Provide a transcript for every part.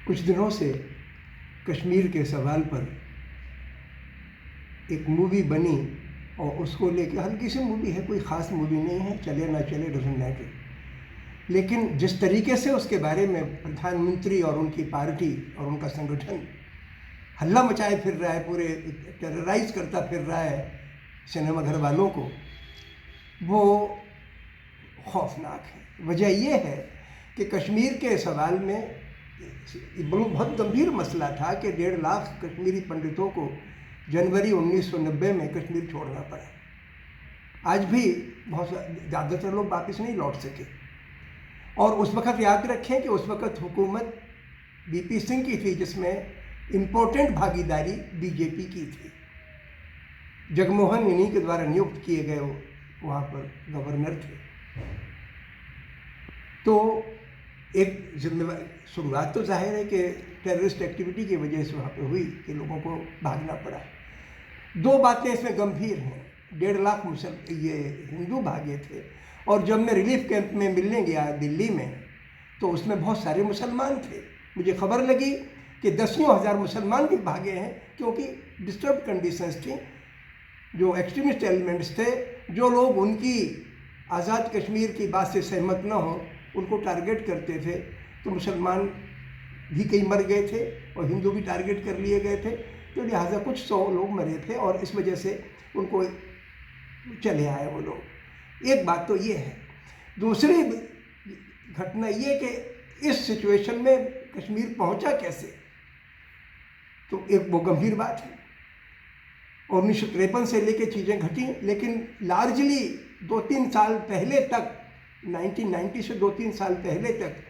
कुछ दिनों से कश्मीर के सवाल पर एक मूवी बनी और उसको लेके हल्की सी मूवी है, कोई ख़ास मूवी नहीं है, चले ना चले डजंट मैटर। लेकिन जिस तरीके से उसके बारे में प्रधानमंत्री और उनकी पार्टी और उनका संगठन हल्ला मचाए फिर रहा है, पूरे टेरराइज करता फिर रहा है सिनेमा घर वालों को, वो खौफनाक है। वजह ये है कि कश्मीर के सवाल में बहुत गंभीर मसला था कि 1.5 लाख कश्मीरी पंडितों को जनवरी 1990 में कश्मीर छोड़ना पड़ा। आज भी बहुत ज़्यादातर लोग वापस नहीं लौट सके। और उस वक़्त याद रखें कि उस वक़्त हुकूमत वीपी सिंह की थी, जिसमें इम्पोर्टेंट भागीदारी बीजेपी की थी। जगमोहन इन्हीं के द्वारा नियुक्त किए गए वहाँ पर गवर्नर थे। तो एक जिम्मेवार शुरुआत तो जाहिर है कि टेररिस्ट एक्टिविटी की वजह से वहाँ पे हुई कि लोगों को भागना पड़ा। दो बातें इसमें गंभीर हैं। 1.5 लाख ये हिंदू भागे थे, और जब मैं रिलीफ कैंप में मिलने गया दिल्ली में तो उसमें बहुत सारे मुसलमान थे। मुझे खबर लगी कि दसियों हज़ार मुसलमान भी भागे हैं, क्योंकि डिस्टर्ब कंडीशंस थी। जो एक्सट्रीमिस्ट एलिमेंट्स थे, जो लोग उनकी आज़ाद कश्मीर की बात से सहमत न हो, उनको टारगेट करते थे। तो मुसलमान भी कई मर गए थे और हिंदू भी टारगेट कर लिए गए थे। तो लिहाजा कुछ 100 लोग मरे थे और इस वजह से उनको चले आए वो लोग। एक बात तो ये है। दूसरी घटना ये कि इस सिचुएशन में कश्मीर पहुंचा कैसे, तो एक वो गंभीर बात है। 1953 से लेके चीज़ें घटी, लेकिन लार्जली 2-3 साल पहले तक, 1990 से 2-3 साल पहले तक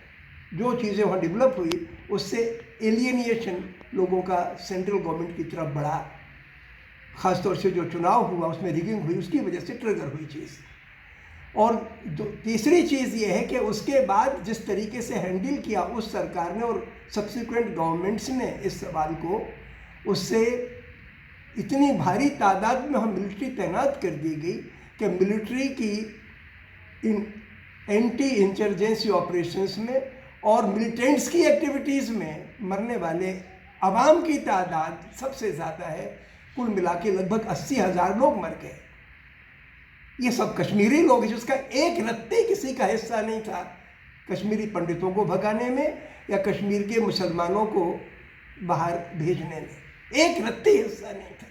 जो चीज़ें वहाँ डेवलप हुई, उससे एलियनेशन लोगों का सेंट्रल गवर्नमेंट की तरफ बढ़ा। ख़ासतौर से जो चुनाव हुआ उसमें रिगिंग हुई, उसकी वजह से ट्रिगर हुई चीज़। और तीसरी चीज़ ये है कि उसके बाद जिस तरीके से हैंडल किया उस सरकार ने और सब्सिक्वेंट गवर्नमेंट्स ने इस सवाल को, उससे इतनी भारी तादाद में हम मिलिट्री तैनात कर दी गई कि मिलिट्री की इन एंटी इंसर्जेंसी ऑपरेशंस में और मिलिटेंट्स की एक्टिविटीज़ में मरने वाले अवाम की तादाद सबसे ज़्यादा है। कुल मिला के लगभग 80,000 लोग मर गए। ये सब कश्मीरी लोग हैं, जिसका एक रत्ती किसी का हिस्सा नहीं था कश्मीरी पंडितों को भगाने में या कश्मीर के मुसलमानों को बाहर भेजने में। एक रत्ती हिस्सा नहीं था।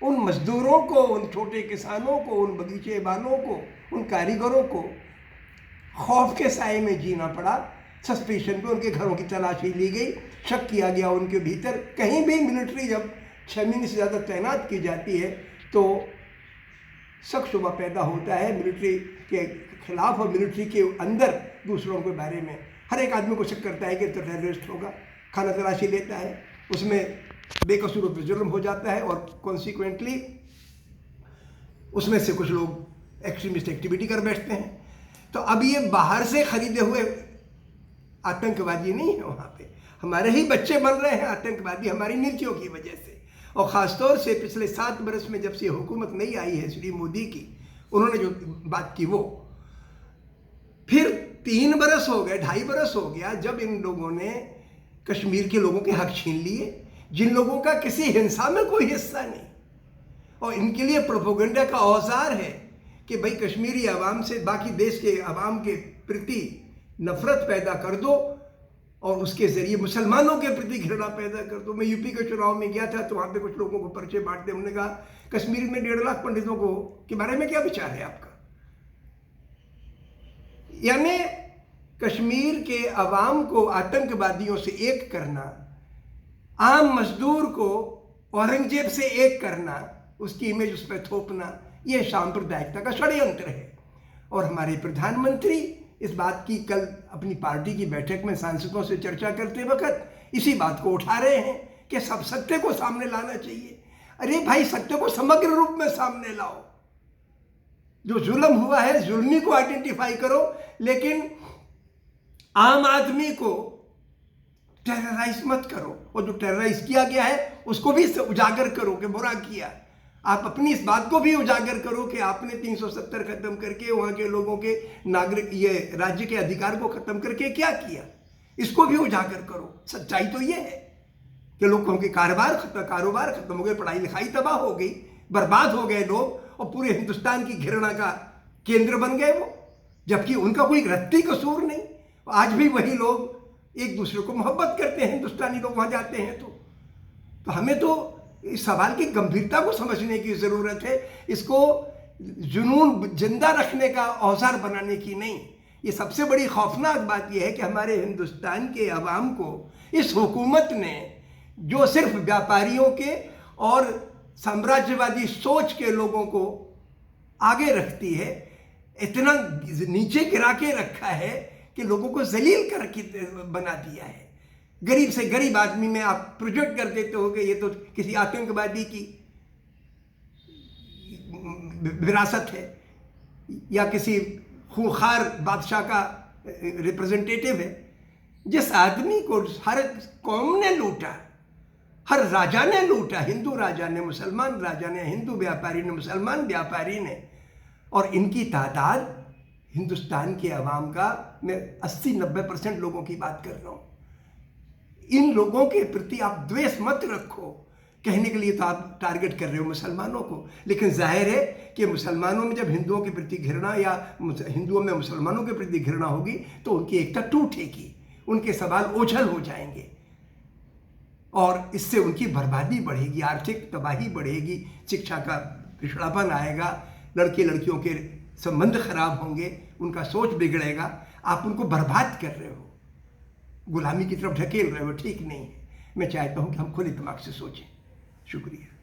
उन मजदूरों को, उन छोटे किसानों को, उन बगीचे वालों को, उन कारीगरों को खौफ के साए में जीना पड़ा। सस्पेशन पे उनके घरों की तलाशी ली गई, शक किया गया उनके भीतर। कहीं भी मिलिट्री जब 6 महीने से ज़्यादा तैनात की जाती है तो शक शुबा पैदा होता है मिलिट्री के खिलाफ और मिलिट्री के अंदर दूसरों के बारे में। हर एक आदमी को शक करता है कि तो टेररिस्ट होगा, खाना तलाशी लेता है, उसमें बेकसूरों पर जुर्म हो जाता है और कॉन्सिक्वेंटली उसमें से कुछ लोग एक्सट्रीमिस्ट एक्टिविटी कर बैठते हैं। तो अब ये बाहर से खरीदे हुए आतंकवादी नहीं है, वहाँ पे हमारे ही बच्चे बन रहे हैं आतंकवादी, हमारी नीतियों की वजह से। और ख़ासतौर से पिछले 7 बरस में जब से हुकूमत नहीं आई है श्री मोदी की, उन्होंने जो बात की वो, फिर 3 बरस हो गए, 2.5 बरस हो गया जब इन लोगों ने कश्मीर के लोगों के हक छीन लिए, जिन लोगों का किसी हिंसा में कोई हिस्सा नहीं। और इनके लिए प्रोपेगेंडा का औजार है कि भाई कश्मीरी आवाम से बाकी देश के आवाम के प्रति नफरत पैदा कर दो और उसके ज़रिए मुसलमानों के प्रति घृणा पैदा कर दो। मैं यूपी के चुनाव में गया था तो वहाँ पे कुछ लोगों को पर्चे बांटते, उन्होंने कहा कश्मीर में 1.5 लाख पंडितों को के बारे में क्या विचार है आपका। यानी कश्मीर के अवाम को आतंकवादियों से एक करना, आम मजदूर को औरंगजेब से एक करना, उसकी इमेज उस पर थोपना, यह सांप्रदायिकता का षड्यंत्र है। और हमारे प्रधानमंत्री इस बात की कल अपनी पार्टी की बैठक में सांसदों से चर्चा करते वक्त इसी बात को उठा रहे हैं कि सब सत्य को सामने लाना चाहिए। अरे भाई, सत्य को समग्र रूप में सामने लाओ। जो जुल्म हुआ है जुल्मी को आइडेंटिफाई करो, लेकिन आम आदमी को टेरराइज मत करो। और जो टेरराइज किया गया है उसको भी उजागर करो कि बुरा किया। आप अपनी इस बात को भी उजागर करो कि आपने 370 खत्म करके वहाँ के लोगों के नागरिक ये राज्य के अधिकार को खत्म करके क्या किया। इसको भी उजागर करो। सच्चाई तो ये है कि लोगों के कारोबार खत्म हो गए, पढ़ाई लिखाई तबाह हो गई, बर्बाद हो गए लोग, और पूरे हिंदुस्तान की घृणा का केंद्र बन गए वो, जबकि उनका कोई रत्ती कसूर नहीं। आज भी वही लोग एक दूसरे को मोहब्बत करते हैं, हिंदुस्तानी लोग वहाँ जाते हैं तो हमें तो इस सवाल की गंभीरता को समझने की ज़रूरत है, इसको जुनून जिंदा रखने का औजार बनाने की नहीं। ये सबसे बड़ी खौफनाक बात यह है कि हमारे हिंदुस्तान के अवाम को इस हुकूमत ने, जो सिर्फ व्यापारियों के और साम्राज्यवादी सोच के लोगों को आगे रखती है, इतना नीचे गिरा के रखा है कि लोगों को जलील करके बना दिया है। गरीब से गरीब आदमी में आप प्रोजेक्ट कर देते हो कि ये तो किसी आतंकवादी की विरासत है या किसी खूंखार बादशाह का रिप्रेजेंटेटिव है। जिस आदमी को हर कौम ने लूटा, हर राजा ने लूटा, हिंदू राजा ने, मुसलमान राजा ने, हिंदू व्यापारी ने, मुसलमान व्यापारी ने, और इनकी तादाद हिंदुस्तान के अवाम का, मैं 80-90% लोगों की बात कर रहा हूँ। इन लोगों के प्रति आप द्वेष मत रखो। कहने के लिए तो आप टारगेट कर रहे हो मुसलमानों को, लेकिन जाहिर है कि मुसलमानों में जब हिंदुओं के प्रति घृणा या हिंदुओं में मुसलमानों के प्रति घृणा होगी तो उनकी एकता टूटेगी, उनके सवाल ओझल हो जाएंगे और इससे उनकी बर्बादी बढ़ेगी, आर्थिक तबाही बढ़ेगी, शिक्षा का पिछड़ापन आएगा, लड़के लड़कियों के संबंध खराब होंगे, उनका सोच बिगड़ेगा। आप उनको बर्बाद कर रहे हो, गुलामी की तरफ ढकेल रहे हो, ठीक नहीं है। मैं चाहता हूं कि हम खुले दिमाग से सोचें। शुक्रिया।